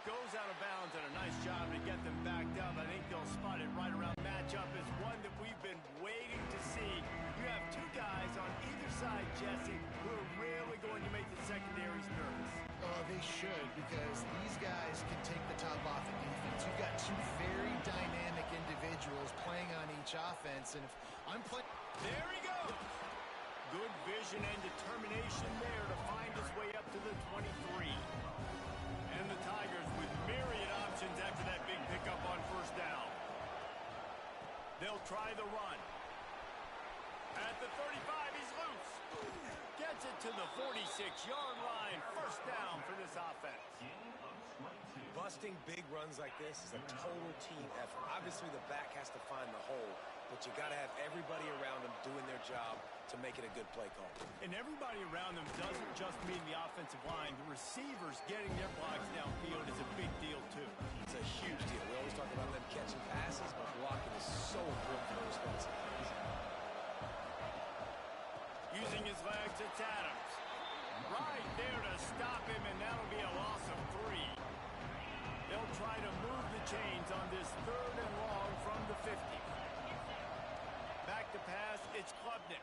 goes out of bounds, and a nice job to get them backed up. I think they'll spot it right around. Matchup is one that we've been waiting to see. You have two guys on either side, Jesse, who are really going to make the secondaries nervous. Oh, they should, because these guys can take the top off the defense. You've got two very dynamic individuals playing on each offense, and if I'm playing... There he goes! Good vision and determination there to find his way up to the 23. And the Tigers with myriad options after that big pickup on first down. They'll try the run. At the 35, he's loose. Gets it to the 46-yard line. First down for this offense. Busting big runs like this is a total team effort. Obviously, the back has to find the hole, but you got to have everybody around them doing their job to make it a good play call. And everybody around them doesn't just mean the offensive line. The receivers getting their blocks downfield is a big deal, too. It's a huge deal. We always talk about them catching passes, but blocking is so important for those guys. Using his legs, it's Adams. Right there to stop him, and that'll be a loss of 3. They'll try to move the chains on this 3rd and long from the 50. Back to pass, it's Klubnik.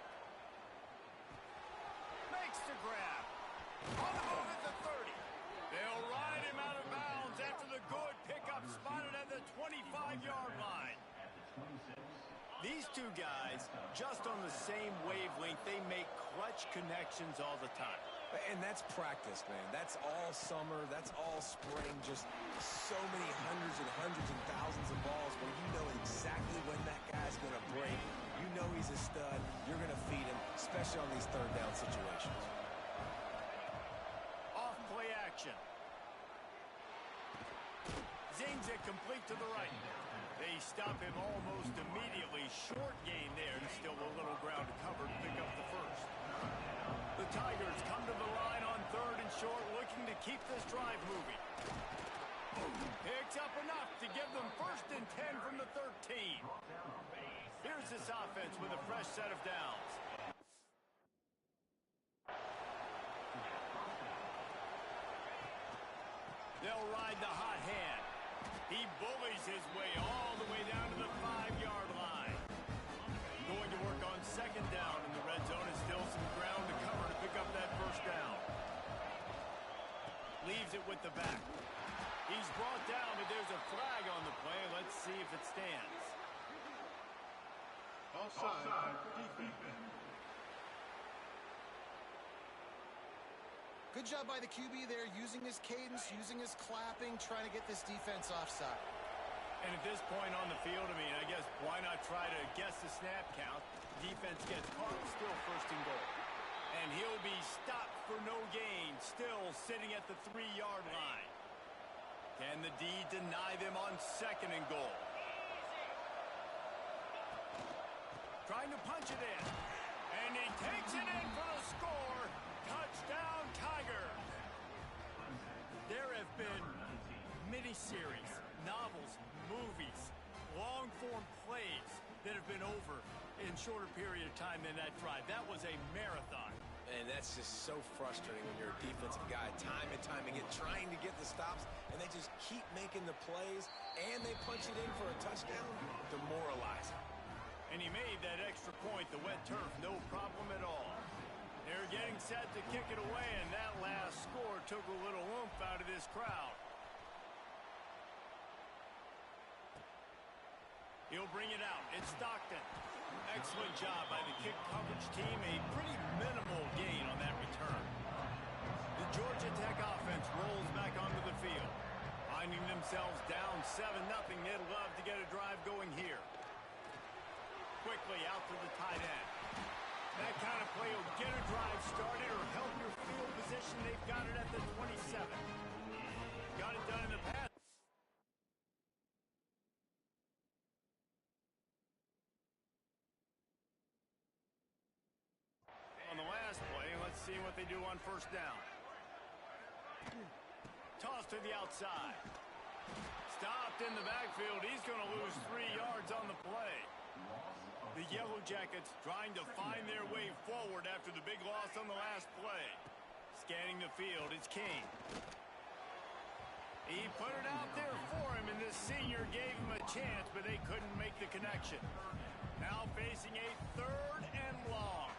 Makes the grab. On the move at the 30. They'll ride him out of bounds after the good pickup spotted at the 25-yard line. These two guys, just on the same wavelength, they make clutch connections all the time. And that's practice, man. That's all summer. That's all spring. Just so many hundreds and thousands of balls where you know exactly when that guy's going to break. You know he's a stud. You're going to feed him, especially on these third down situations. Off play action. Zings it complete to the right. They stop him almost immediately. Short gain there, and still a little ground to cover to pick up the first. The Tigers come to the line on 3rd and short, looking to keep this drive moving. Picks up enough to give them 1st and 10 from the 13. Here's this offense with a fresh set of downs. They'll ride the hot hand. He bullies his way all the way down to the 5-yard line. Going to work on 2nd down in the red zone, and still some ground to cover to pick up that first down. Leaves it with the back. He's brought down, but there's a flag on the play. Let's see if it stands. Offside. Defense. Good job by the QB there, using his cadence, using his clapping, trying to get this defense offside. And at this point on the field, I mean, I guess why not try to guess the snap count? Defense gets caught, still 1st and goal. And he'll be stopped for no gain, still sitting at the 3-yard line. Can the D deny them on 2nd and goal? Trying to punch it in. And he takes it in for the score. Touchdown, Tigers. There have been miniseries, novels, movies, long-form plays that have been over in shorter period of time than that drive. That was a marathon. And that's just so frustrating when you're a defensive guy, time and time again, trying to get the stops, and they just keep making the plays, and they punch it in for a touchdown. Demoralizing. And he made that extra point, the wet turf, no problem at all. They're getting set to kick it away, and that last score took a little oomph out of this crowd. He'll bring it out. It's Stockton. Excellent job by the kick coverage team. A pretty minimal gain on that return. The Georgia Tech offense rolls back onto the field. Finding themselves down 7-0, they'd love to get a drive going here. Quickly out to the tight end. That kind of play will get a drive started or help your field position. They've got it at the 27. Got it done in the pass. On the last play, let's see what they do on 1st down. Toss to the outside. Stopped in the backfield. He's going to lose 3 yards on the play. The Yellow Jackets trying to find their way forward after the big loss on the last play. Scanning the field, it's King. He put senior gave him a chance, but they couldn't make the connection. Now facing a 3rd and long.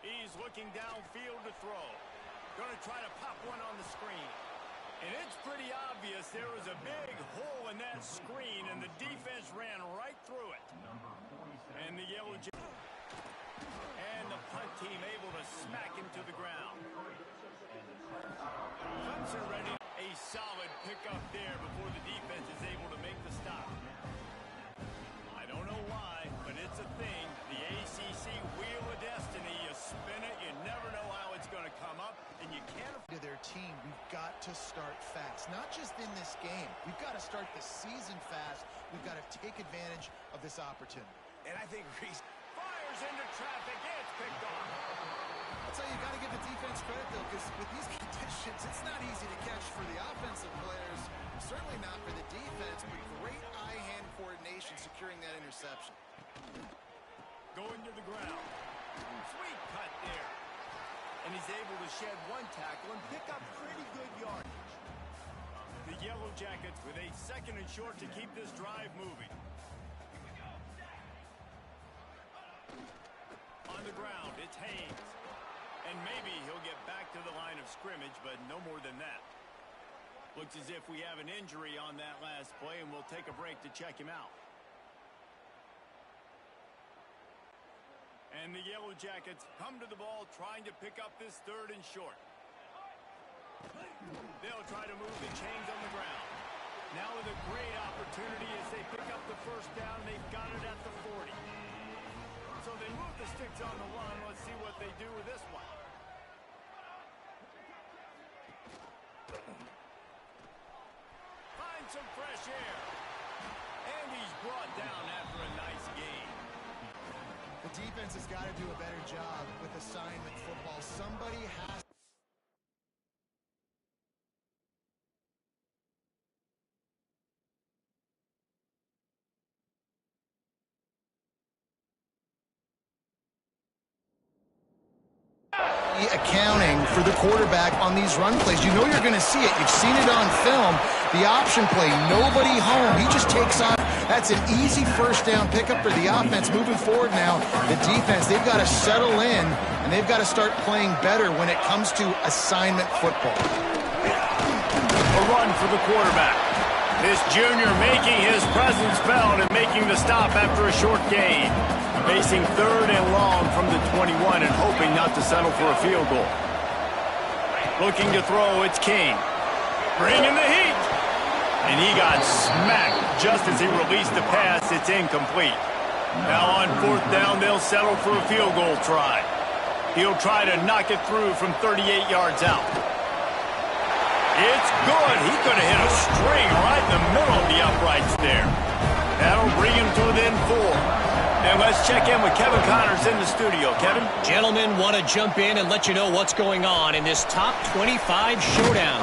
He's looking downfield to throw. Going to try to pop one on the screen. And it's pretty obvious there was a big hole in that screen, and the defense ran right through it. And the yellow jacket. And the punt team able to smack him to the ground. Clemson ready. A solid pickup there before the defense is able to make the stop. I don't know why, but it's a thing. The ACC Wheel of Destiny. You spin it, you never know how it's going to come up, and you can't. To their team, we've got to start fast. Not just in this game. We've got to start the season fast. We've got to take advantage of this opportunity. And I think Reese Fires into traffic. It's picked off. I'll tell you, you got to give the defense credit, though, because with these conditions, it's not easy to catch for the offensive players. Certainly not for the defense, but great eye-hand coordination securing that interception. Going to the ground. Sweet cut there. And he's able to shed one tackle and pick up pretty good yardage. The Yellow Jackets with a 2nd and short to keep this drive moving. On the ground, it's Haynes. And maybe he'll get back to the line of scrimmage, but no more than that. Looks as if we have an injury on that last play, and we'll take a break to check him out. And the Yellow Jackets come to the ball trying to pick up this 3rd and short. They'll try to move the chains on the ground. Now with a great opportunity as they pick up the 1st down. They've got it at the 40. So they move the sticks on the line. Let's see what they do with this one. Find some fresh air. And he's brought down after a nice gain. The defense has got to do a better job with assignment football. Somebody has. Accounting for the quarterback on these run plays. You know you're going to see it. You've seen it on film. The option play, nobody home. He just takes off. That's an easy 1st down pickup for the offense. Moving forward now, the defense, they've got to settle in, and they've got to start playing better when it comes to assignment football. A run for the quarterback. This junior making his presence felt and making the stop after a short gain. Facing 3rd and long from the 21 and hoping not to settle for a field goal. Looking to throw, it's King. Bringing the heat. And he got smacked just as he released the pass. It's incomplete. Now on 4th down, they'll settle for a field goal try. He'll try to knock it through from 38 yards out. It's good. He could have hit a string right in the middle of the uprights there. That'll bring him to within 4. And let's check in with Kevin Connors in the studio. Kevin? Gentlemen, want to jump in and let you know what's going on in this top 25 showdown.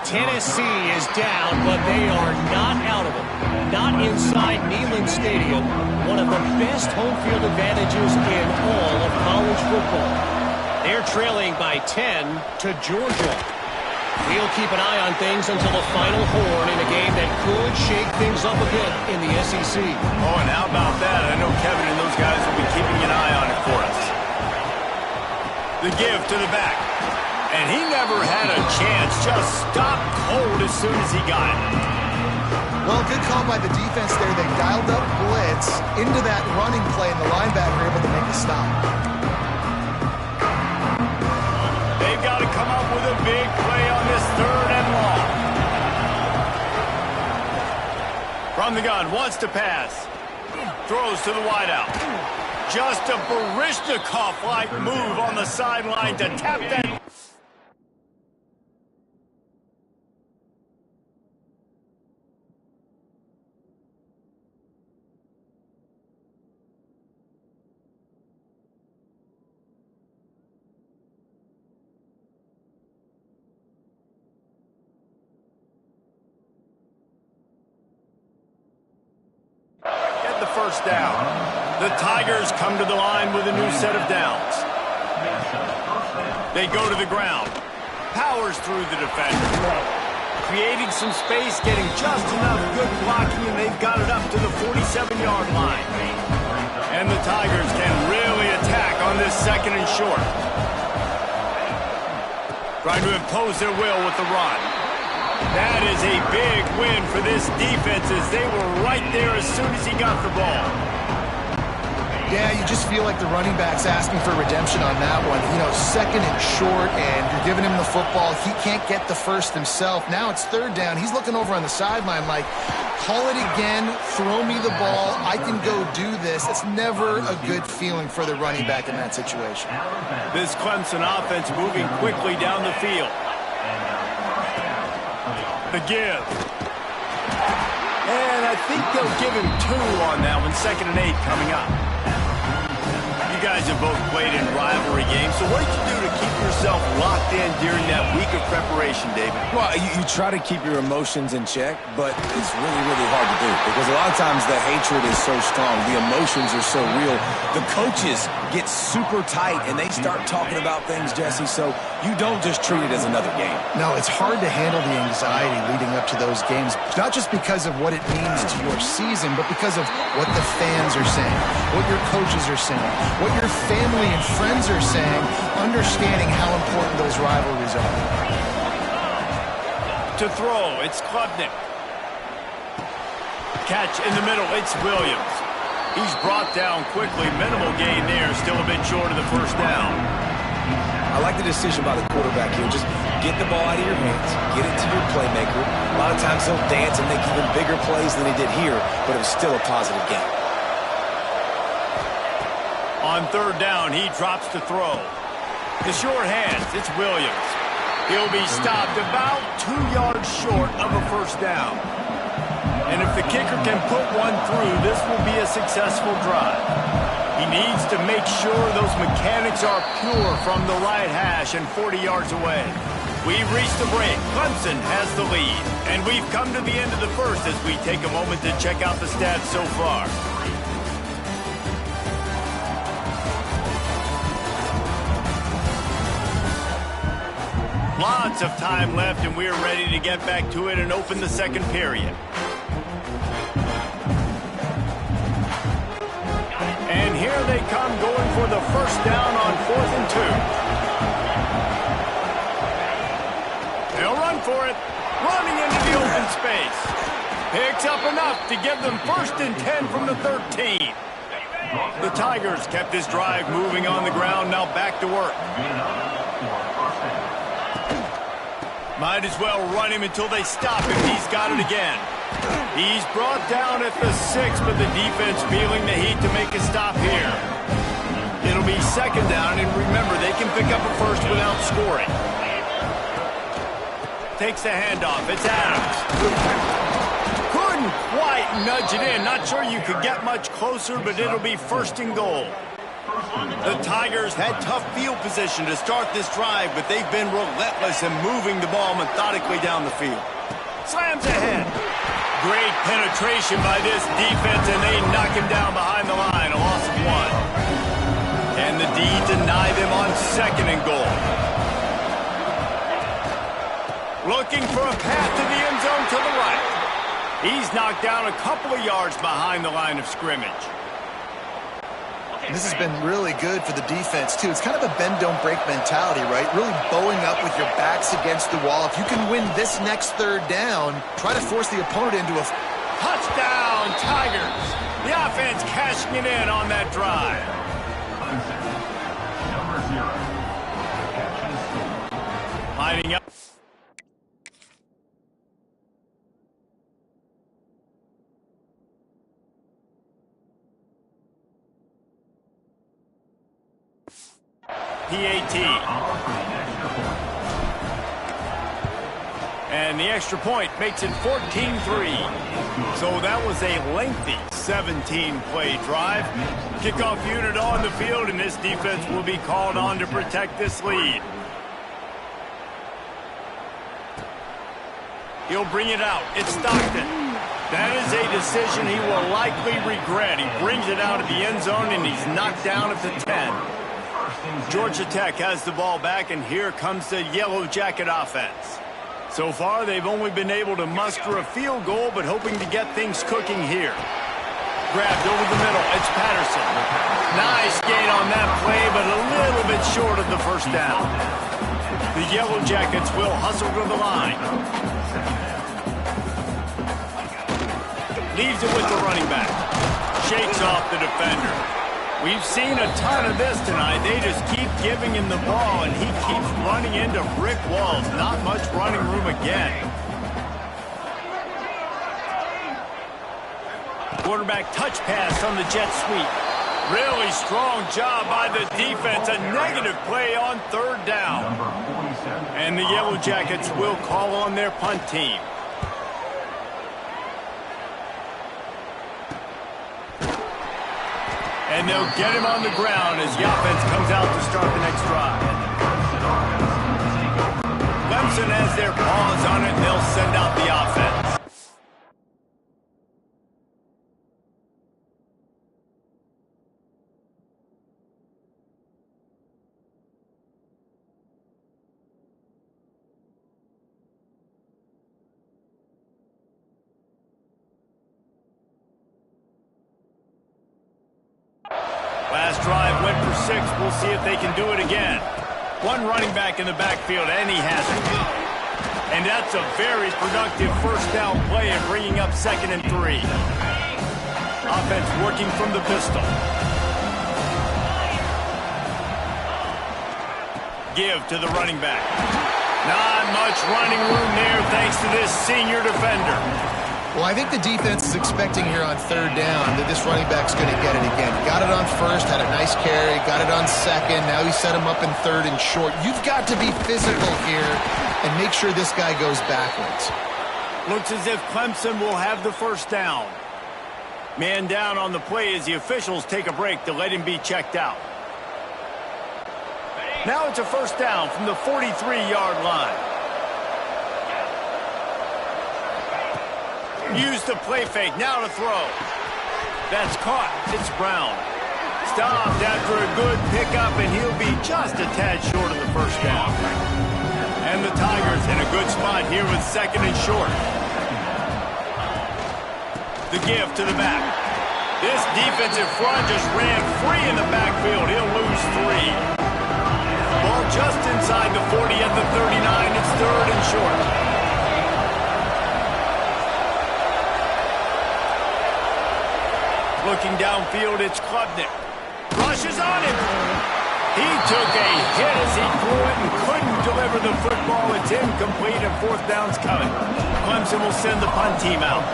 Tennessee is down, but they are not out of it. Not inside Neyland Stadium, one of the best home field advantages in all of college football. They're trailing by 10 to Georgia. We'll keep an eye on things until the final horn in a game that could shake things up a bit in the SEC. Oh, and how about that? I know Kevin and those guys will be keeping an eye on it for us. The give to the back. And he never had a chance. Just stopped cold as soon as he got it. Well, good call by the defense there. They dialed up blitz into that running play, and the linebacker able to make a stop. They've got to come up with a big play on this 3rd and long. From the gun, wants to pass. Throws to the wideout. Just a Baryshnikov-like move on the sideline to tap that. The 1st down. The Tigers come to the line with a new set of downs. They go to the ground. powers through the defender. Creating some space, getting just enough good blocking, and they've got it up to the 47-yard line. And the Tigers can really attack on this second and short. Trying to impose their will with the run. That is a big win for this defense as they were right there as soon as he got the ball. Yeah, you just feel like the running back's asking for redemption on that one. You know, second and short, and you're giving him the football. He can't get the first himself. Now it's third down. He's looking over on the sideline like, call it again, throw me the ball, I can go do this. It's never a good feeling for the running back in that situation. This Clemson offense moving quickly down the field. The give. And I think they'll give him 2 on that one. 2nd and 8 coming up. You guys have both played in rivalry games, so what did you do to keep yourself locked in during that week of preparation, David? Well, you try to keep your emotions in check, but it's really, really hard to do because a lot of times the hatred is so strong, the emotions are so real. The coaches get super tight, and they start talking about things, Jesse, so you don't just treat it as another game. No, it's hard to handle the anxiety leading up to those games, not just because of what it means to your season, but because of what the fans are saying, what your coaches are saying, what your family and friends are saying, understanding how important those rivalries are. To throw, it's Klubnik. Catch in the middle, it's Williams. He's brought down quickly. Minimal gain there, still a bit short of the first down. I like the decision by the quarterback here. Just get the ball out of your hands, get it to your playmaker. A lot of times he'll dance and make even bigger plays than he did here, but it was still a positive game. On third down, he drops to throw. The short hands, it's Williams. He'll be stopped about 2 yards short of a first down. And if the kicker can put one through, this will be a successful drive. He needs to make sure those mechanics are pure from the right hash and 40 yards away. We've reached the break. Clemson has the lead. And we've come to the end of the first as we take a moment to check out the stats so far. Lots of time left, and we're ready to get back to it and open the second period. And here they come going for the first down on 4th and 2. They'll run for it. Running into the open space. Picks up enough to give them 1st and 10 from the 13. The Tigers kept this drive moving on the ground, now back to work. Might as well run him until they stop him. He's got it again. He's brought down at the 6, but the defense feeling the heat to make a stop here. It'll be 2nd down, and remember, they can pick up a first without scoring. Takes the handoff. It's Adams. Couldn't quite nudge it in. Not sure you could get much closer, but it'll be 1st and goal. The Tigers had tough field position to start this drive, but they've been relentless in moving the ball methodically down the field. Slams ahead. Great penetration by this defense, and they knock him down behind the line. A loss of 1. And the D deny them on 2nd and goal. Looking for a path to the end zone to the right. He's knocked down a couple of yards behind the line of scrimmage. This has been really good for the defense, too. It's kind of a bend-don't-break mentality, right? Really bowing up with your backs against the wall. If you can win this next third down, try to force the opponent into a... Touchdown, Tigers! The offense cashing it in on that drive. Lining up. PAT. And the extra point makes it 14-3. So that was a lengthy 17-play drive. Kickoff unit on the field, and this defense will be called on to protect this lead. He'll bring it out. It's Stockton. That is a decision he will likely regret. He brings it out of the end zone, and he's knocked down at the 10. Georgia Tech has the ball back, and here comes the Yellow Jacket offense. So far, they've only been able to muster a field goal, but hoping to get things cooking here. Grabbed over the middle. It's Patterson. Nice gain on that play, but a little bit short of the first down. The Yellow Jackets will hustle to the line. Leaves it with the running back. Shakes off the defender. We've seen a ton of this tonight. They just keep giving him the ball, and he keeps running into brick walls. Not much running room again. Quarterback touch pass on the jet sweep. Really strong job by the defense. A negative play on third down. And the Yellow Jackets will call on their punt team. And they'll get him on the ground as the offense comes out to start the next drive. Clemson has their paws on it, and they'll send out the offense. Last drive went for 6. We'll see if they can do it again. One running back in the backfield, and he has it. And that's a very productive first down play and bringing up 2nd and 3. Offense working from the pistol. Give to the running back. Not much running room there thanks to this senior defender. Well, I think the defense is expecting here on third down that this running back's going to get it again. Got it on first, had a nice carry, got it on second. Now he set him up in third and short. You've got to be physical here and make sure this guy goes backwards. Looks as if Clemson will have the first down. Man down on the play as the officials take a break to let him be checked out. Now it's a first down from the 43-yard line. Use the play fake, now to throw. That's caught. It's Brown. Stopped after a good pickup, and he'll be just a tad short of the first down. And the Tigers in a good spot here with 2nd and short. The give to the back. This defensive front just ran free in the backfield. He'll lose 3. Ball just inside the 40 at the 39. It's 3rd and short. Looking downfield, it's Klubnik. Rushes on him. He took a hit as he threw it and couldn't deliver the football. It's incomplete and 4th down's coming. Clemson will send the punt team out.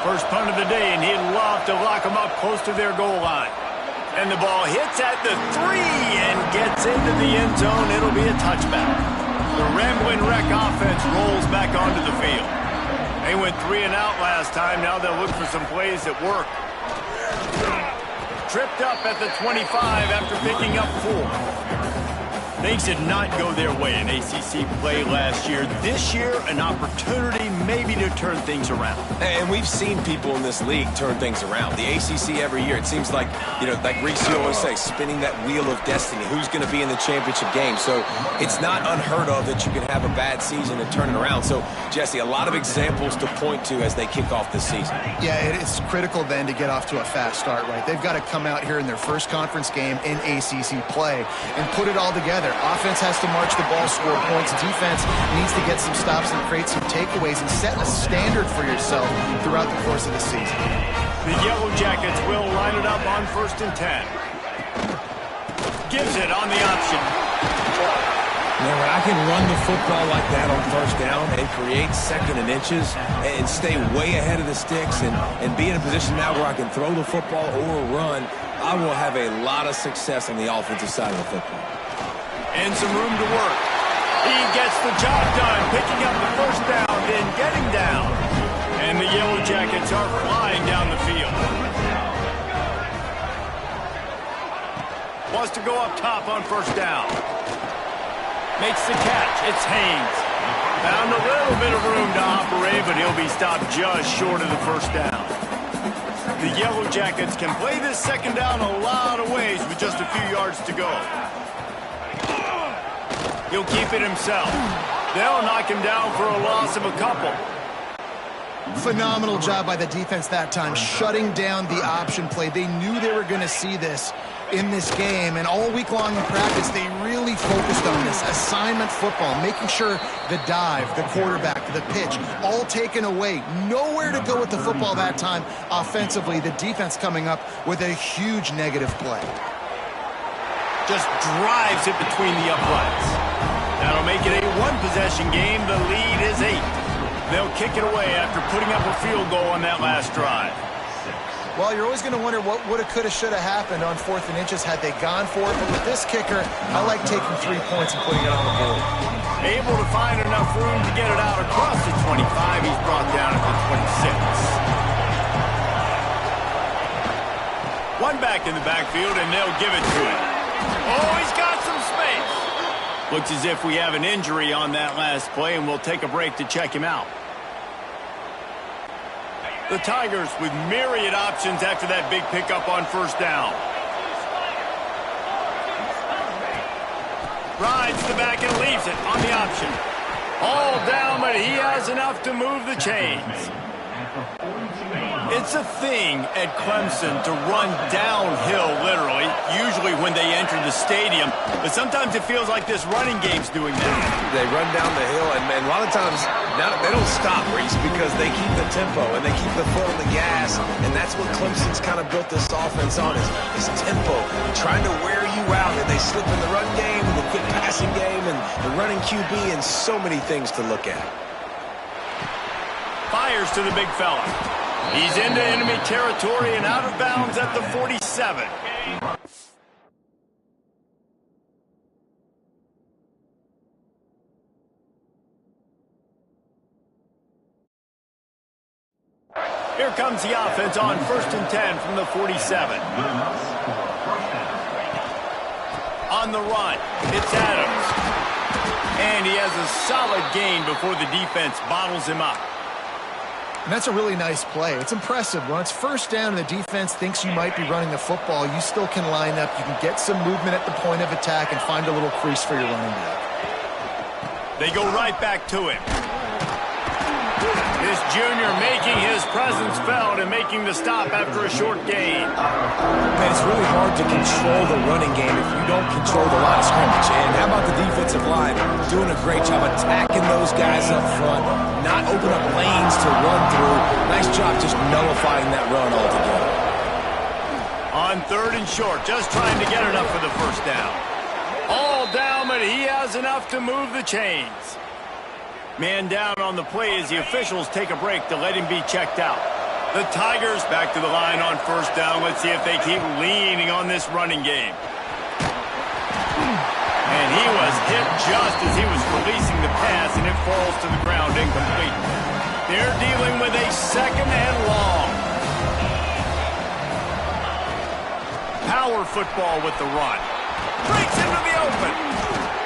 First punt of the day, and he'd love to lock them up close to their goal line. And the ball hits at the 3 and gets into the end zone. It'll be a touchback. The Ramblin' Wreck offense rolls back onto the field. They went 3 and out last time. Now they'll look for some plays that work. Tripped up at the 25 after picking up 4. Things did not go their way in ACC play last year. This year, an opportunity maybe to turn things around. And we've seen people in this league turn things around. The ACC every year, it seems like, like Reese always say, spinning that wheel of destiny. Who's going to be in the championship game? So it's not unheard of that you can have a bad season and turn it around. So, Jesse, a lot of examples to point to as they kick off this season. Yeah, it's critical then to get off to a fast start, right? They've got to come out here in their first conference game in ACC play and put it all together. Offense has to march the ball, score points. Defense needs to get some stops and create some takeaways and set a standard for yourself throughout the course of the season. The Yellow Jackets will line it up on 1st and 10. Gives it on the option. When I can run the football like that on first down and create 2nd and inches and stay way ahead of the sticks and be in a position now where I can throw the football or run, I will have a lot of success on the offensive side of the football. And some room to work. He gets the job done, picking up the first down, then getting down. And the Yellow Jackets are flying down the field. Wants to go up top on first down. Makes the catch. It's Haynes. Found a little bit of room to operate, but he'll be stopped just short of the first down. The Yellow Jackets can play this 2nd down a lot of ways with just a few yards to go. He'll keep it himself. They'll knock him down for a loss of a couple. Phenomenal job by the defense that time, shutting down the option play. They knew they were going to see this in this game, and all week long in practice, they really focused on this assignment football, making sure the dive, the quarterback, the pitch, all taken away. Nowhere to go with the football that time offensively. The defense coming up with a huge negative play. Just drives it between the uprights. That'll make it a one-possession game. The lead is 8. They'll kick it away after putting up a field goal on that last drive. Well, you're always going to wonder what woulda, coulda, shoulda happened on 4th and inches had they gone for it. But with this kicker, I like taking 3 points and putting it on the board. Able to find enough room to get it out across the 25. He's brought down at the 26. One back in the backfield, and they'll give it to him. Oh, he's got some space. Looks as if we have an injury on that last play, and we'll take a break to check him out. The Tigers with myriad options after that big pickup on 1st down. Rides the back and leaves it on the option. All down, but he has enough to move the chains. It's a thing at Clemson to run downhill, literally, usually when they enter the stadium. But sometimes it feels like this running game's doing that. They run down the hill, and a lot of times they don't stop, Reese, because they keep the tempo and they keep the foot on the gas. And that's what Clemson's kind of built this offense on, is tempo, trying to wear you out. And they slip in the run game, and the quick passing game, and the running QB, and so many things to look at. Fires to the big fella. He's into enemy territory and out of bounds at the 47. Here comes the offense on 1st and 10 from the 47. On the run, it's Adams. And he has a solid gain before the defense bottles him up. And that's a really nice play. It's impressive. When it's 1st down and the defense thinks you might be running the football, you still can line up. You can get some movement at the point of attack and find a little crease for your running back. They go right back to him. This junior making his presence felt and making the stop after a short gain. Man, it's really hard to control the running game if you don't control the line of scrimmage. And how about the defensive line doing a great job attacking those guys up front, not open up lanes to run through. Nice job just nullifying that run altogether. On 3rd and short, just trying to get enough for the 1st down. All down, but he has enough to move the chains. Man down on the play as the officials take a break to let him be checked out. The Tigers back to the line on 1st down. Let's see if they keep leaning on this running game. And he was hit just as he was releasing the pass, and it falls to the ground incomplete. They're dealing with a 2nd and long. Power football with the run. Breaks into the open.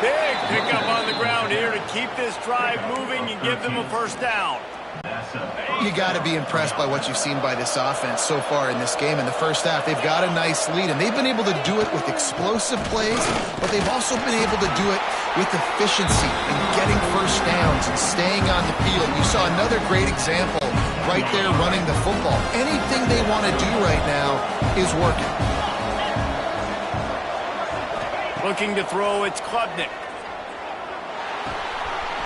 Big pickup on the ground here to keep this drive moving and give them a 1st down. You got to be impressed by what you've seen by this offense so far in this game. In the 1st half, they've got a nice lead, and they've been able to do it with explosive plays, but they've also been able to do it with efficiency and getting 1st downs and staying on the field. You saw another great example right there running the football. Anything they want to do right now is working. Looking to throw, it's Klubnik.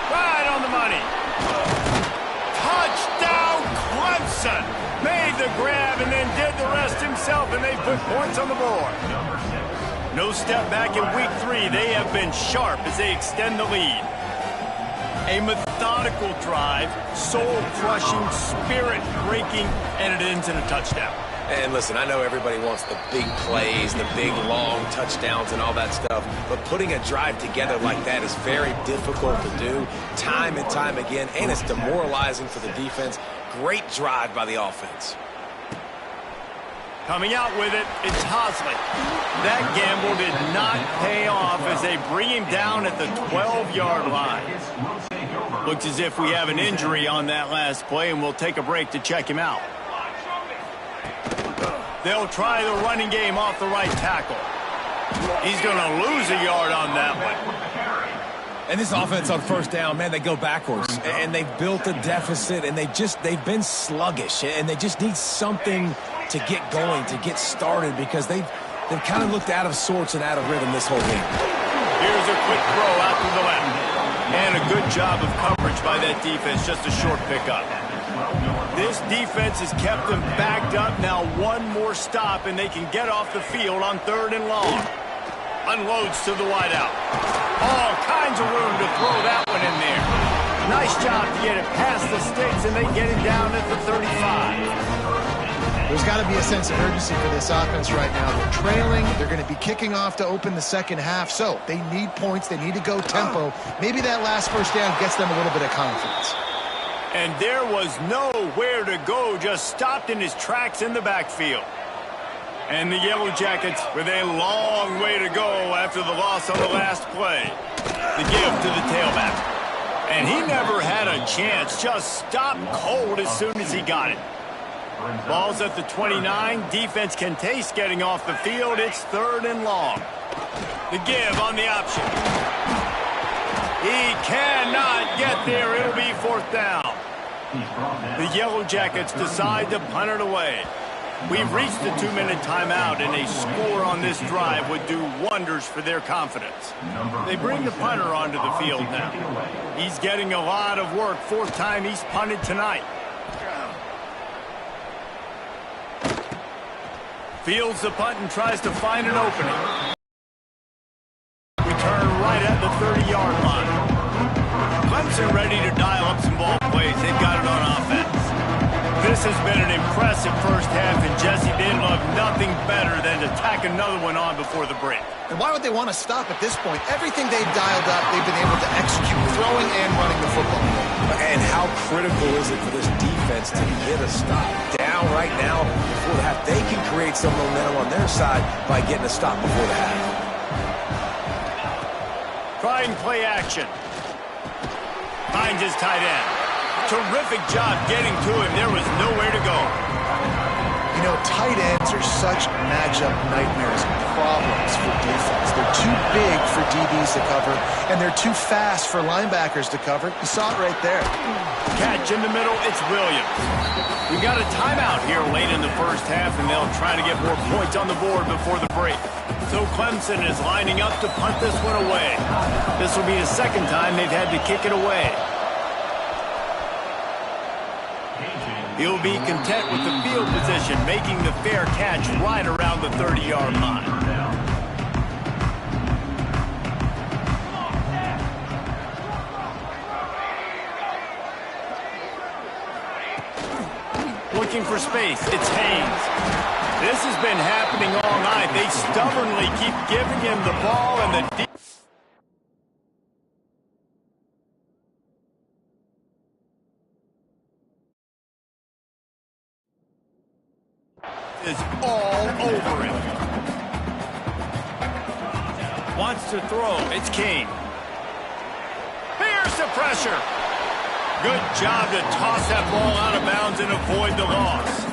Right on the money. Touchdown, Clemson. Made the grab and then did the rest himself, and they put points on the board. No step back in week 3. They have been sharp as they extend the lead. A methodical drive, soul-crushing, spirit-breaking, and it ends in a touchdown. And listen, I know everybody wants the big plays, the big, long touchdowns and all that stuff, but putting a drive together like that is very difficult to do time and time again, and it's demoralizing for the defense. Great drive by the offense. Coming out with it, it's Hosley. That gamble did not pay off as they bring him down at the 12-yard line. Looks as if we have an injury on that last play, and we'll take a break to check him out. They'll try the running game off the right tackle. He's going to lose a yard on that one. And this offense on first down, man, they go backwards. And they've built a deficit, and they've been sluggish. And they just need something to get going, to get started, because they've kind of looked out of sorts and out of rhythm this whole game. Here's a quick throw out to the left. And a good job of coverage by that defense, just a short pickup. This defense has kept them backed up. Now one more stop, and they can get off the field on 3rd and long. Unloads to the wideout. All kinds of room to throw that one in there. Nice job to get it past the sticks, and they get it down at the 35. There's got to be a sense of urgency for this offense right now. They're trailing. They're going to be kicking off to open the second half. So they need points. They need to go tempo. Maybe that last first down gets them a little bit of confidence. And there was nowhere to go, just stopped in his tracks in the backfield. And the Yellow Jackets with a long way to go after the loss on the last play. The give to the tailback. And he never had a chance, just stopped cold as soon as he got it. Ball's at the 29. Defense can taste getting off the field. It's 3rd and long. The give on the option. He cannot get there. It'll be 4th down. The Yellow Jackets decide to punt it away. We've reached the 2-minute timeout, and a score on this drive would do wonders for their confidence. They bring the punter onto the field now. He's getting a lot of work. 4th time he's punted tonight. Fields the punt and tries to find an opening. Return right at the 30-yard line. Clemson ready to dial up some ball plays. They've got it on offense. This has been an impressive first half, and Jesse, they'd love nothing better than to tack another one on before the break. And why would they want to stop at this point? Everything they've dialed up, they've been able to execute, throwing and running the football. And how critical is it for this defense to get a stop down right now before the half? They can create some momentum on their side by getting a stop before the half. Trying play action. Finds his tight end. Terrific job getting to him. There was nowhere to go. You know, tight ends are such matchup nightmares and problems for defense. They're too big for DBs to cover, and they're too fast for linebackers to cover. You saw it right there. Catch in the middle, it's Williams. We got a timeout here late in the first half, and they'll try to get more points on the board before the break. So Clemson is lining up to punt this one away. This will be the 2nd time they've had to kick it away. He'll be content with the field position, making the fair catch right around the 30-yard line. Looking for space, it's Haynes. This has been happening all night. They stubbornly keep giving him the ball, and the is all over him. Wants to throw. It's King. Here's the pressure. Good job to toss that ball out of bounds and avoid the loss.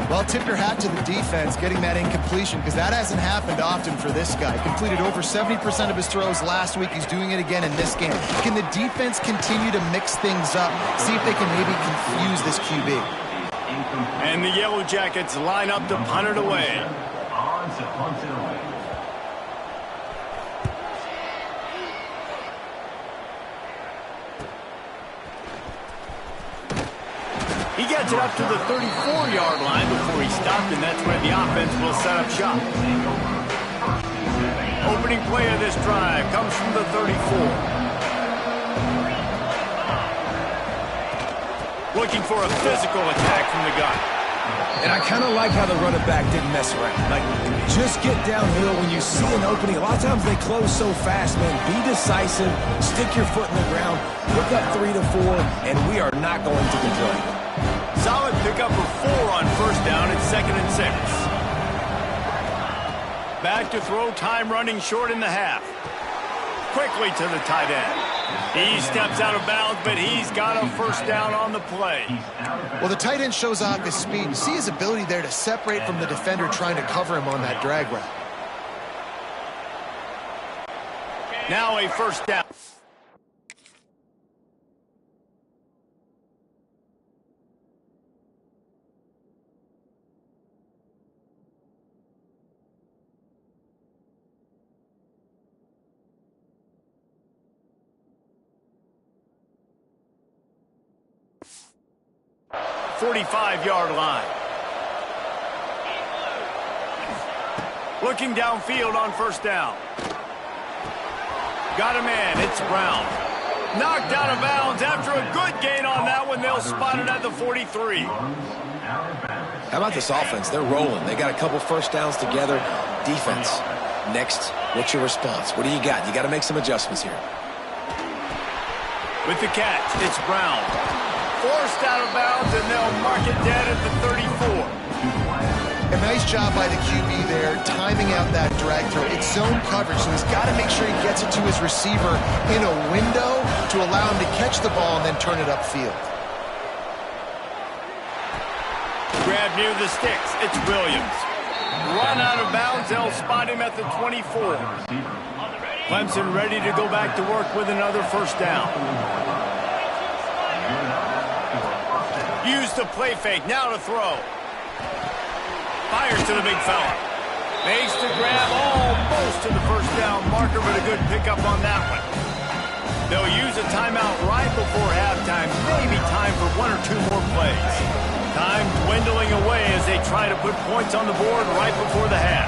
Well, tip your hat to the defense getting that incompletion, because that hasn't happened often for this guy. Completed over 70% of his throws last week. He's doing it again in this game. Can the defense continue to mix things up? See if they can maybe confuse this QB. And the Yellow Jackets line up to punt it away. He gets it up to the 34-yard line before he stopped, and that's where the offense will set up shop. Opening play of this drive comes from the 34. Looking for a physical attack from the gun. And I kind of like how the running back didn't mess around. Like, just get downhill when you see an opening. A lot of times they close so fast, man. Be decisive, stick your foot in the ground, pick up 3 to 4, and we are not going to complain. Solid pickup of 4 on first down. It's 2nd and 6. Back to throw, time running short in the half. Quickly to the tight end. He steps out of bounds, but he's got a first down on the play. Well, the tight end shows off his speed. You see his ability there to separate from the defender trying to cover him on that drag route. Now a first down. .45-yard line. Looking downfield on first down. Got a man. It's Brown. Knocked out of bounds after a good gain on that one. They'll spot it at the 43. How about this offense? They're rolling. They got a couple first downs together. Defense. Next, what's your response? What do you got? You got to make some adjustments here. With the catch, it's Brown. Forced out of bounds, and they'll mark it dead at the 34. A nice job by the QB there, timing out that drag throw. It's zone coverage, so he's got to make sure he gets it to his receiver in a window to allow him to catch the ball and then turn it upfield. Grab near the sticks. It's Williams. Run out of bounds. They'll spot him at the 24. Clemson ready to go back to work with another first down. Use the play fake. Now to throw. Fires to the big fella. Makes the grab almost to the first down marker, but a good pickup on that one. They'll use a timeout right before halftime. Maybe time for one or two more plays. Time dwindling away as they try to put points on the board right before the half.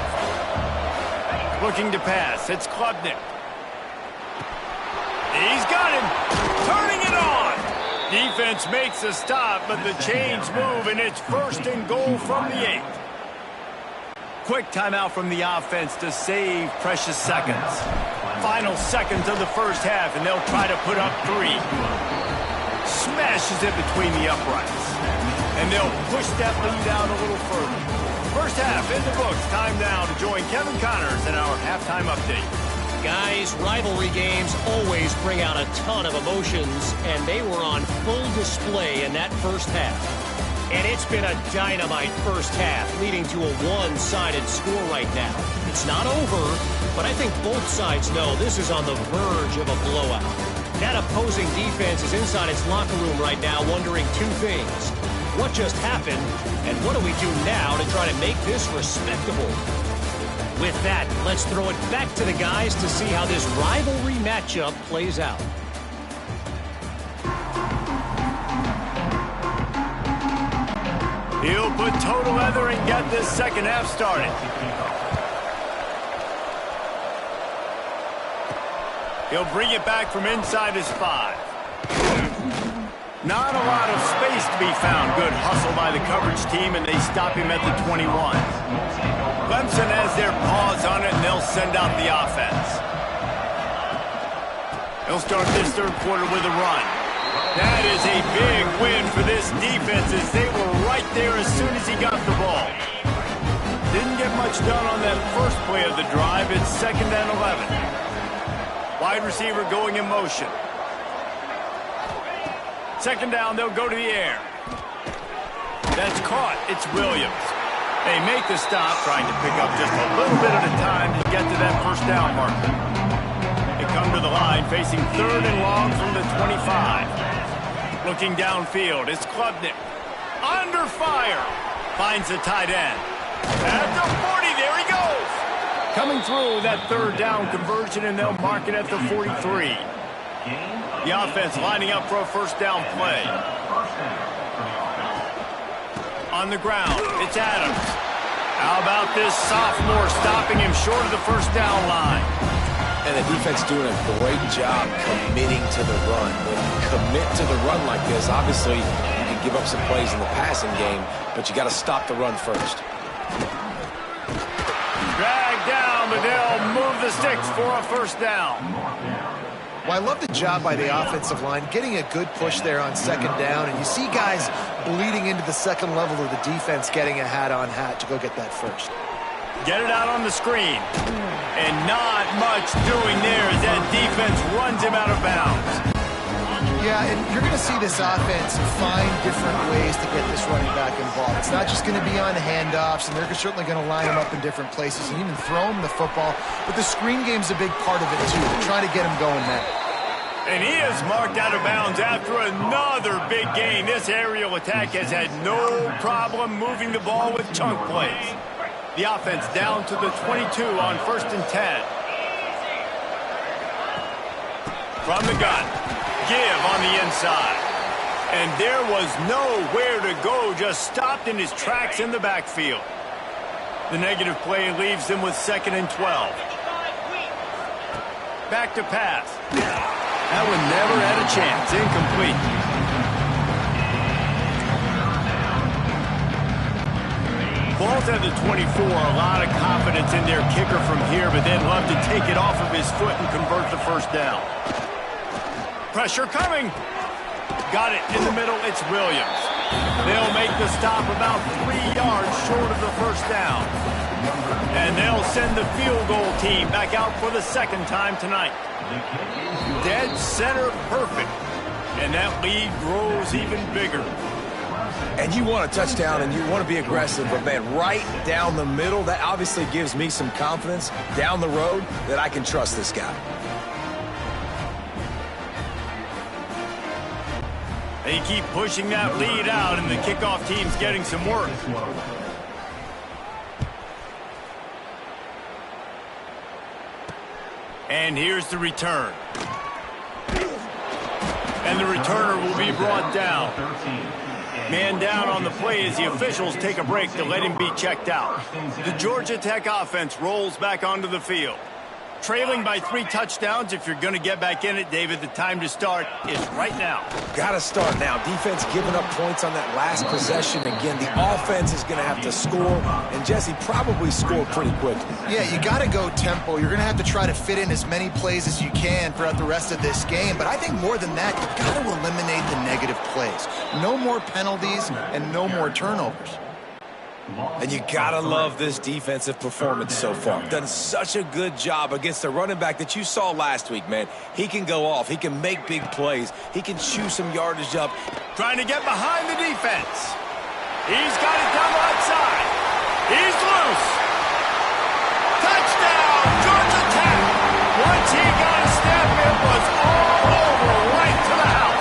Looking to pass. It's Klubnik. He's got him. Turning it on. Defense makes a stop, but the chains move, and it's first and goal from the 8. Quick timeout from the offense to save precious seconds. Final seconds of the first half, and they'll try to put up 3. Smashes it between the uprights. And they'll push that lead out a little further. First half in the books. Time now to join Kevin Connors in our halftime update. Guys, rivalry games always bring out a ton of emotions, and they were on full display in that first half. And it's been a dynamite first half, leading to a one-sided score right now. It's not over, but I think both sides know this is on the verge of a blowout. That opposing defense is inside its locker room right now wondering two things. What just happened, and what do we do now to try to make this respectable? With that, let's throw it back to the guys to see how this rivalry matchup plays out. He'll put total leather and get this second half started. He'll bring it back from inside his 5. Not a lot of space to be found. Good hustle by the coverage team, and they stop him at the 21. Clemson has their paws on it, and they'll send out the offense. They'll start this third quarter with a run. That is a big win for this defense as they were right there as soon as he got the ball. Didn't get much done on that first play of the drive. It's 2nd and 11. Wide receiver going in motion. 2nd down, they'll go to the air. That's caught. It's Williams. They make the stop, trying to pick up just a little bit at a time to get to that first down marker. They come to the line facing 3rd and long from the 25. Looking downfield, it's Klubnik. Under fire. Finds the tight end. At the 40, there he goes. Coming through that 3rd down conversion, and they'll mark it at the 43. The offense lining up for a first down play. On the ground, it's Adams. How about this sophomore stopping him short of the first down line? And the defense doing a great job committing to the run. When you commit to the run like this, obviously you can give up some plays in the passing game, but you got to stop the run first. Dragged down, but they'll move the sticks for a first down. Well, I love the job by the offensive line, getting a good push there on 2nd down, and you see guys bleeding into the second level of the defense getting a hat-on-hat to go get that first. Get it out on the screen. And not much doing there as that defense runs him out of bounds. Yeah, and you're going to see this offense find different ways to get this running back involved. It's not just going to be on handoffs, and they're certainly going to line him up in different places and even throw him the football. But the screen game's a big part of it, too. They're trying to get him going there. And he is marked out of bounds after another big gain. This aerial attack has had no problem moving the ball with chunk plays. The offense down to the 22 on 1st and 10. From the gun, give on the inside. And there was nowhere to go, just stopped in his tracks in the backfield. The negative play leaves him with 2nd and 12. Back to pass. That one never had a chance. Incomplete. Ball's at the 24. A lot of confidence in their kicker from here, but they'd love to take it off of his foot and convert the first down. Pressure coming. Got it in the middle. It's Williams. They'll make the stop about 3 yards short of the first down. And they'll send the field goal team back out for the 2nd time tonight. Dead center perfect. And that lead grows even bigger. And you want a touchdown and you want to be aggressive, but man, right down the middle, that obviously gives me some confidence down the road that I can trust this guy. They keep pushing that lead out, and the kickoff team's getting some work. And here's the return. And the returner will be brought down. Man down on the play as the officials take a break to let him be checked out. The Georgia Tech offense rolls back onto the field. Trailing by 3 touchdowns. If you're going to get back in it, David, the time to start is right now. Got to start now. Defense giving up points on that last possession. Again, the offense is going to have to score, and Jesse probably scored pretty quickly. Yeah, you got to go tempo. You're going to have to try to fit in as many plays as you can throughout the rest of this game. But I think more than that, you've got to eliminate the negative plays. No more penalties and no more turnovers. And you gotta love this defensive performance so far. Done such a good job against the running back that you saw last week, man. He can go off. He can make big plays. He can chew some yardage up. Trying to get behind the defense. He's got it down the right side. He's loose. Touchdown, Georgia Tech. Once he got a step, it was all over, right to the house.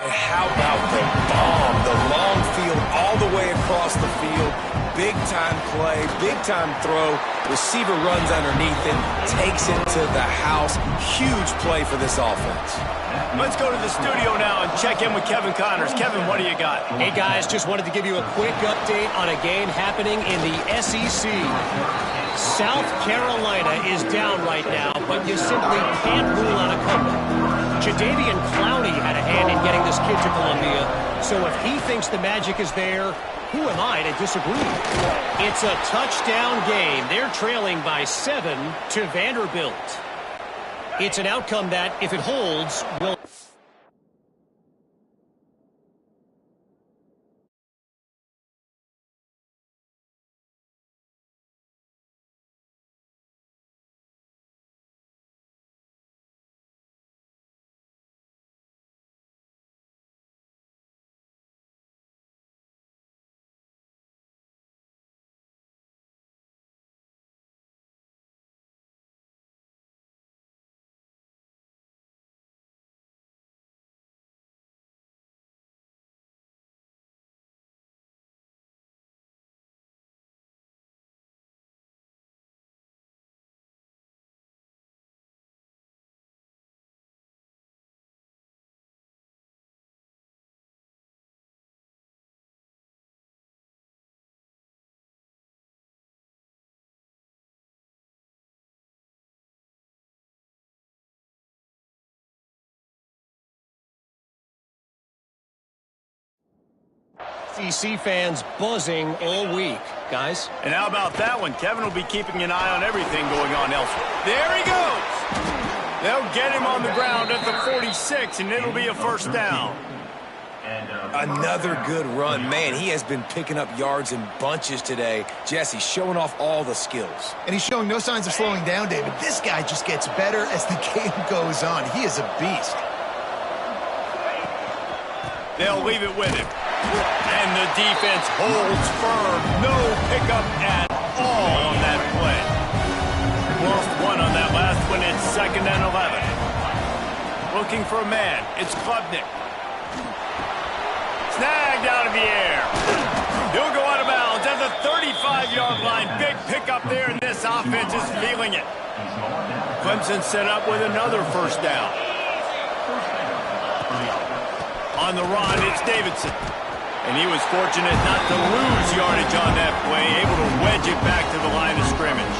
And how about the bomb? The long field all the way across the field. Big-time play, big-time throw. Receiver runs underneath it, takes it to the house. Huge play for this offense. Let's go to the studio now and check in with Kevin Connors. Kevin, what do you got? Hey, guys, just wanted to give you a quick update on a game happening in the SEC. South Carolina is down right now, but you simply can't rule out a comeback. Jadeveon Clowney had a hand in getting this kid to Columbia, so if he thinks the magic is there, who am I to disagree? It's a touchdown game. They're trailing by 7 to Vanderbilt. It's an outcome that, if it holds, will... SEC fans buzzing all week, guys. And how about that one? Kevin will be keeping an eye on everything going on elsewhere. There he goes! They'll get him on the ground at the 46, and it'll be a first down. Another good run. Man, he has been picking up yards in bunches today. Jesse showing off all the skills. And he's showing no signs of slowing down, David. This guy just gets better as the game goes on. He is a beast. They'll leave it with him. And the defense holds firm. No pickup at all on that play. Lost one on that last one. It's 2nd and 11. Looking for a man. It's Klubnik. Snagged out of the air. He'll go out of bounds at the 35-yard line. Big pickup there, and this offense is feeling it. Clemson set up with another first down. On the run, it's Davidson. And he was fortunate not to lose yardage on that play, able to wedge it back to the line of scrimmage.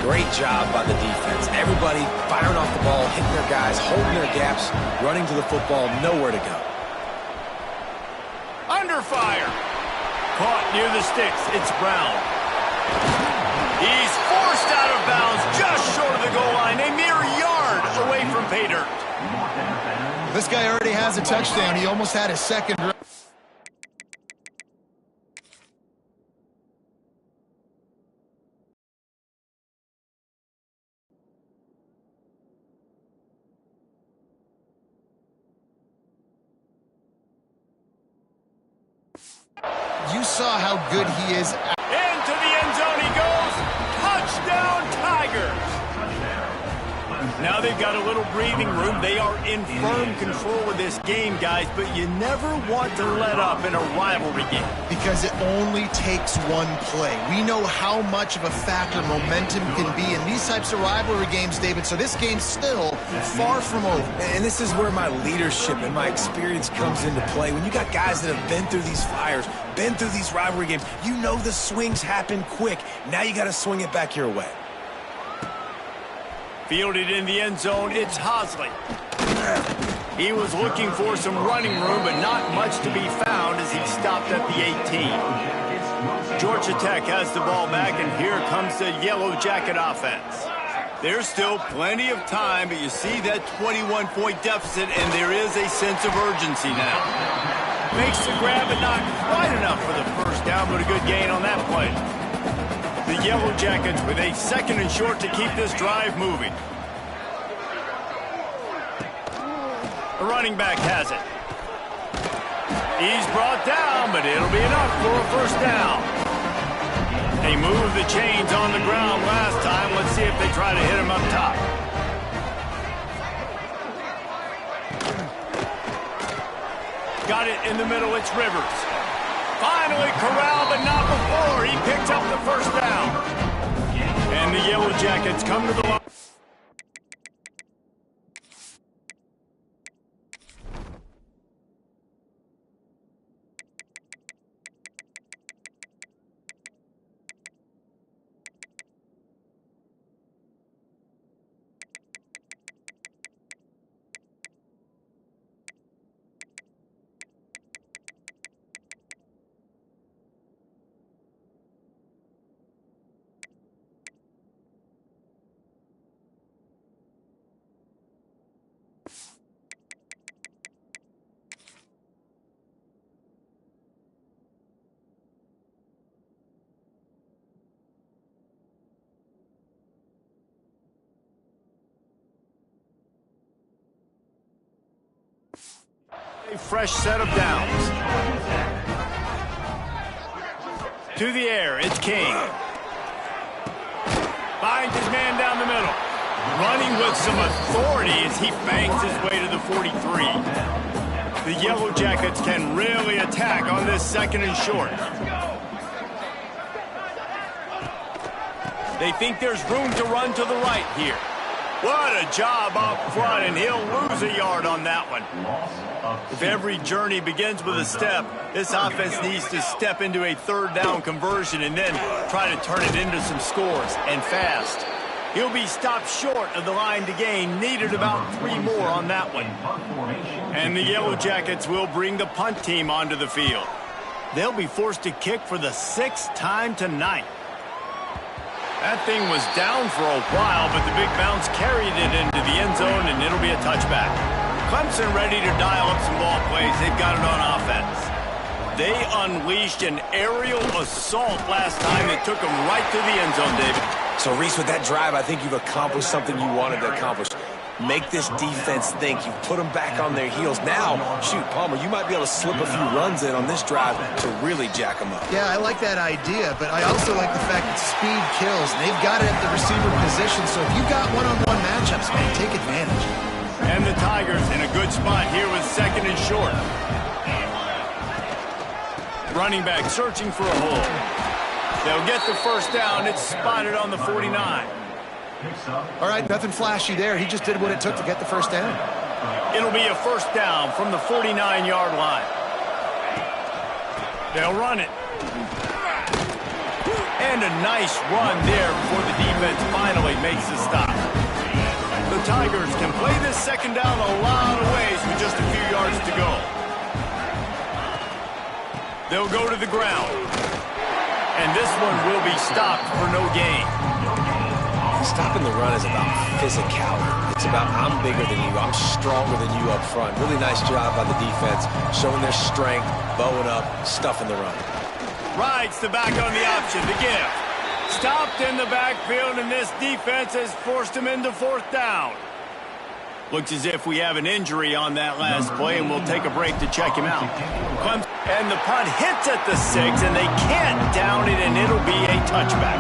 Great job by the defense. Everybody firing off the ball, hitting their guys, holding their gaps, running to the football, nowhere to go. Under fire. Caught near the sticks. It's Brown. He's forced out of bounds just short of the goal line, a mere yard away from pay dirt. This guy already has a touchdown. He almost had a second. You saw how good he is. Into the end zone he goes. Touchdown, Tigers. Now they've got a little breathing room. They are in firm control of this game, guys, but you never want to let up in a rivalry game. Because it only takes one play. We know how much of a factor momentum can be in these types of rivalry games, David, so this game's still far from over. And this is where my leadership and my experience comes into play. When you got guys that have been through these fires, been through these rivalry games, you know the swings happen quick. Now you got to swing it back your way. Fielded in the end zone, it's Hosley. He was looking for some running room, but not much to be found as he stopped at the 18. Georgia Tech has the ball back, and here comes the Yellow Jacket offense. There's still plenty of time, but you see that 21-point deficit, and there is a sense of urgency now. Makes the grab, but not quite enough for the first down, but a good gain on that play. The Yellow Jackets with a 2nd and short to keep this drive moving. The running back has it. He's brought down, but it'll be enough for a first down. They moved the chains on the ground last time. Let's see if they try to hit him up top. Got it in the middle. It's Rivers. Finally corralled, but not before. He picked up the first down. And the Yellow Jackets come to the line. A fresh set of downs. To the air, it's King. Finds his man down the middle. Running with some authority as he bangs his way to the 43. The Yellow Jackets can really attack on this 2nd and short. They think there's room to run to the right here. What a job up front, and he'll lose a yard on that one. If every journey begins with a step, this offense needs to step into a 3rd down conversion and then try to turn it into some scores, and fast. He'll be stopped short of the line to gain. Needed about 3 more on that one. And the Yellow Jackets will bring the punt team onto the field. They'll be forced to kick for the 6th time tonight. That thing was down for a while, but the big bounce carried it into the end zone, and it'll be a touchback. Clemson ready to dial up some ball plays. They've got it on offense. They unleashed an aerial assault last time that took them right to the end zone, David. So, Reese, with that drive, I think you've accomplished something you wanted to accomplish. Make this defense think. You've put them back on their heels. Now, shoot, Palmer, you might be able to slip a few runs in on this drive to really jack them up. Yeah, I like that idea, but I also like the fact that speed kills. They've got it at the receiver position, so if you've got one-on-one matchups, man, take advantage. And the Tigers in a good spot here with 2nd and short. Running back searching for a hole. They'll get the first down. It's spotted on the 49. All right, nothing flashy there. He just did what it took to get the first down. It'll be a first down from the 49-yard line. They'll run it. And a nice run there before the defense finally makes the stop. The Tigers can play this 2nd down a lot of ways with just a few yards to go. They'll go to the ground. And this one will be stopped for no gain. Stopping the run is about physicality. It's about I'm bigger than you, I'm stronger than you up front. Really nice job by the defense, showing their strength, bowing up, stuffing the run. Rides the back on the option to give. Stopped in the backfield, and this defense has forced him into 4th down. Looks as if we have an injury on that last play, and we'll take a break to check him out. And the punt hits at the 6, and they can't down it, and it'll be a touchback.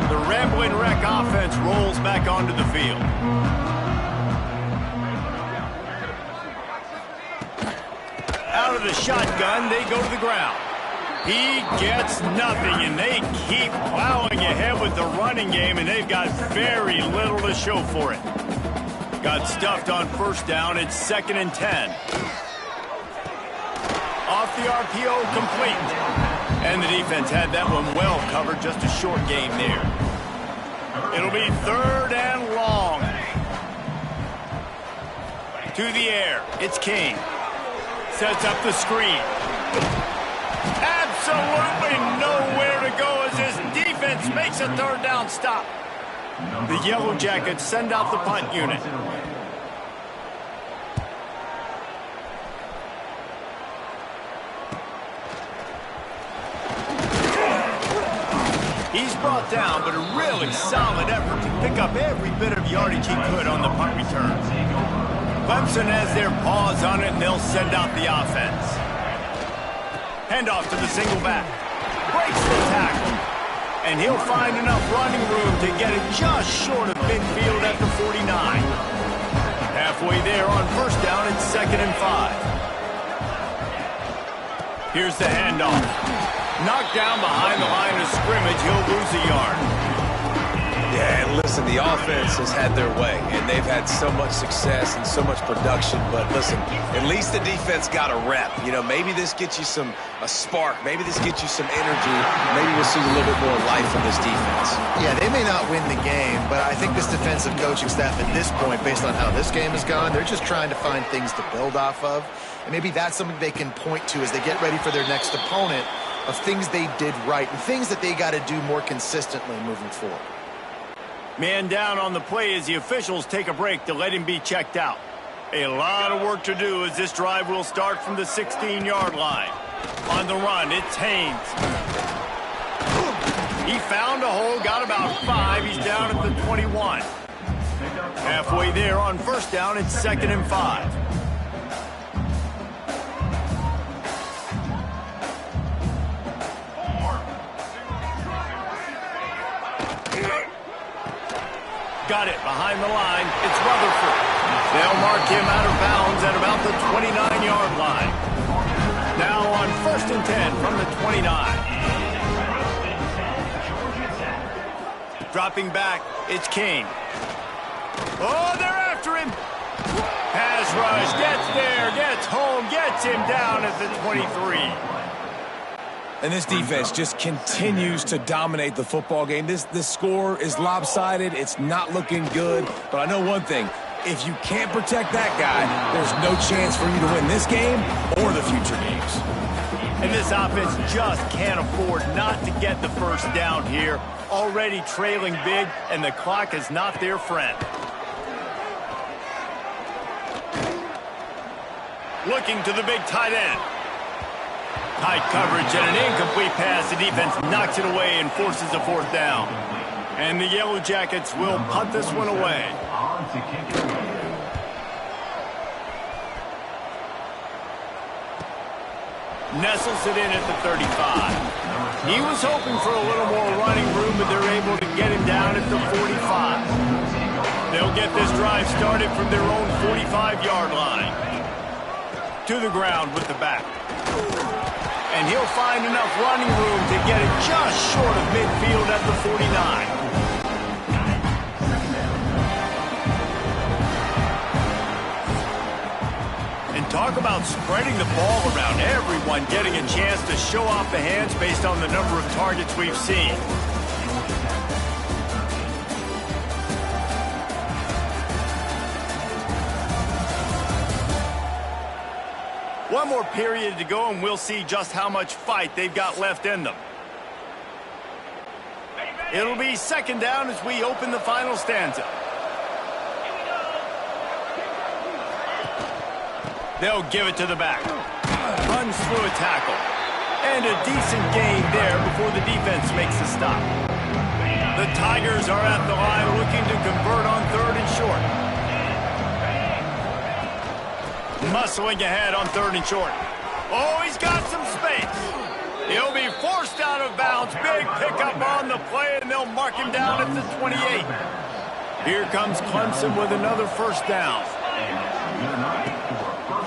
The Ramblin' Wreck offense rolls back onto the field. Out of the shotgun, they go to the ground. He gets nothing, and they keep plowing ahead with the running game, and they've got very little to show for it. Got stuffed on first down. It's 2nd and 10. Off the RPO, complete. And the defense had that one well covered. Just a short game there. It'll be 3rd and long. To the air. It's King. Sets up the screen. Absolutely nowhere to go as his defense makes a 3rd down stop. The Yellow Jackets send out the punt unit. He's brought down, but a really solid effort to pick up every bit of yardage he could on the punt return. Clemson has their paws on it, and they'll send out the offense. Handoff to the single back. Breaks the tackle. And he'll find enough running room to get it just short of midfield at the 49. Halfway there on first down, it's 2nd and 5. Here's the handoff. Knocked down behind the line of scrimmage, he'll lose a yard. Yeah, and listen, the offense has had their way, and they've had so much success and so much production. But listen, at least the defense got a rep. You know, maybe this gets you a spark. Maybe this gets you some energy. Maybe we'll see a little bit more life in this defense. Yeah, they may not win the game, but I think this defensive coaching staff at this point, based on how this game has gone, they're just trying to find things to build off of. And maybe that's something they can point to as they get ready for their next opponent, of things they did right and things that they got to do more consistently moving forward. Man down on the play as the officials take a break to let him be checked out. A lot of work to do as this drive will start from the 16-yard line. On the run, it's Haynes. He found a hole, got about 5. He's down at the 21. Halfway there on first down, it's 2nd and 5. Got it behind the line. It's Rutherford. They'll mark him out of bounds at about the 29-yard line. Now on 1st and 10 from the 29. Dropping back, it's King. Oh, they're after him. Pass rush, gets there, gets home, gets him down at the 23. And this defense just continues to dominate the football game. This score is lopsided. It's not looking good. But I know one thing. If you can't protect that guy, there's no chance for you to win this game or the future games. And this offense just can't afford not to get the first down here. Already trailing big, and the clock is not their friend. Looking to the big tight end. Tight coverage and an incomplete pass. The defense knocks it away and forces a fourth down. And the Yellow Jackets will punt this one away. Nestles it in at the 35. He was hoping for a little more running room, but they're able to get him down at the 45. They'll get this drive started from their own 45-yard line. To the ground with the back. And he'll find enough running room to get it just short of midfield at the 49. And talk about spreading the ball around. Everyone getting a chance to show off the hands based on the number of targets we've seen. One more period to go, and we'll see just how much fight they've got left in them. It'll be second down as we open the final stanza. They'll give it to the back. Runs through a tackle. And a decent gain there before the defense makes a stop. The Tigers are at the line looking to convert on 3rd and short. Muscling ahead on 3rd and short. Oh, he's got some space. He'll be forced out of bounds. Big pickup on the play, and they'll mark him down at the 28. Here comes Clemson with another first down.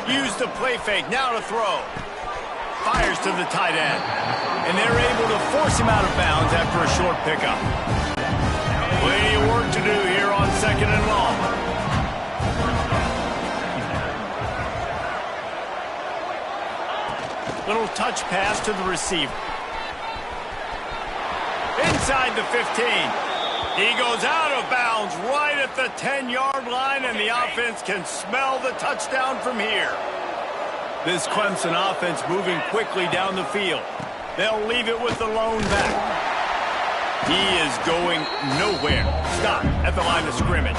Use the play fake, now to throw. Fires to the tight end. And they're able to force him out of bounds after a short pickup. Plenty of work to do here on 2nd and long. Little touch pass to the receiver. Inside the 15. He goes out of bounds right at the 10-yard line, and the offense can smell the touchdown from here. This Clemson offense moving quickly down the field. They'll leave it with the lone back. He is going nowhere. Stop at the line of scrimmage.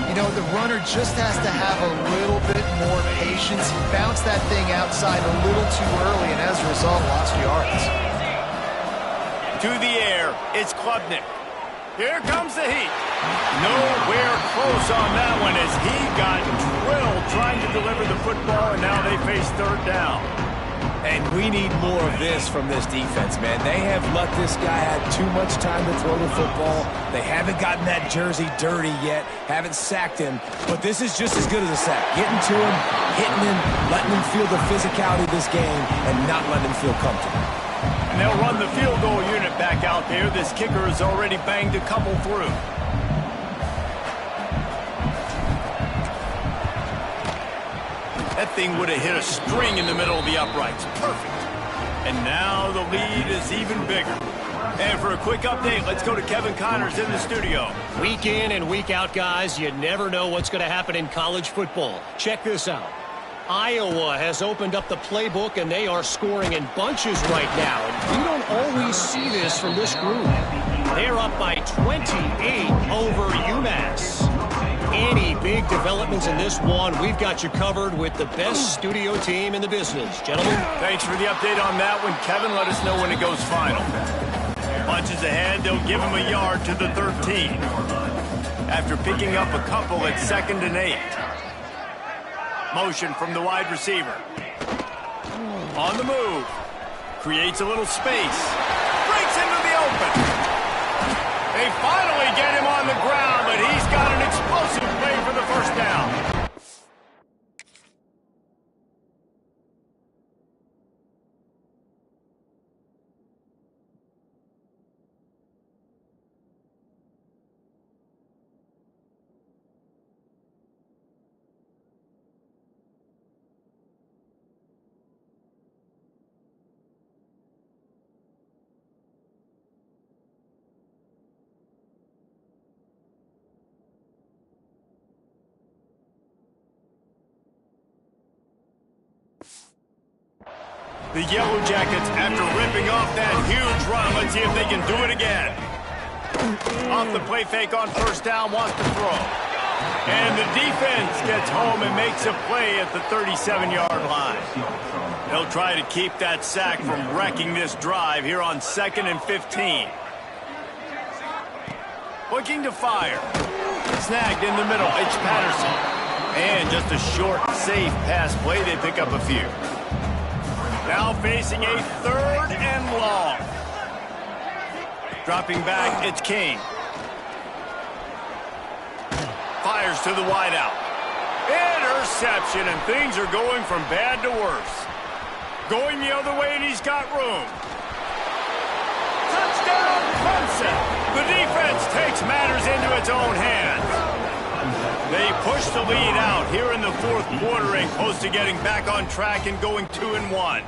You know, the runner just has to have a little bit more patience. He bounced that thing outside a little too early, and as a result, lost yards. To the air, it's Klubnik. Here comes the heat. Nowhere close on that one as he got drilled trying to deliver the football, and now they face 3rd down. And we need more of this from this defense, man. They have let this guy have too much time to throw the football. They haven't gotten that jersey dirty yet, haven't sacked him. But this is just as good as a sack. Getting to him, hitting him, letting him feel the physicality of this game, and not letting him feel comfortable. And they'll run the field goal unit back out there. This kicker has already banged a couple through. That thing would have hit a string in the middle of the uprights. Perfect. And now the lead is even bigger. And for a quick update, let's go to Kevin Connors in the studio. Week in and week out, guys, you never know what's going to happen in college football. Check this out. Iowa has opened up the playbook, and they are scoring in bunches right now. And you don't always see this from this group. They're up by 28 over UMass. Any big developments in this one, we've got you covered with the best studio team in the business. Gentlemen. Thanks for the update on that one, Kevin. Let us know when it goes final. Bunches ahead, they'll give him a yard to the 13. After picking up a couple at 2nd and 8. Motion from the wide receiver. On the move. Creates a little space. Breaks into the open. They finally get him on the ground, but he's got an explosive play for the first down. The Yellow Jackets, after ripping off that huge run, let's see if they can do it again. Off the play fake on first down, wants to throw. And the defense gets home and makes a play at the 37-yard line. They'll try to keep that sack from wrecking this drive here on 2nd and 15. Looking to fire. Snagged in the middle, it's Patterson. And just a short, safe pass play, they pick up a few. Now facing a 3rd and long. Dropping back, it's King. Fires to the wideout. Interception, and things are going from bad to worse. Going the other way, and he's got room. Touchdown, Clemson! The defense takes matters into its own hands. They push the lead out here in the 4th quarter and close to getting back on track and going 2-1.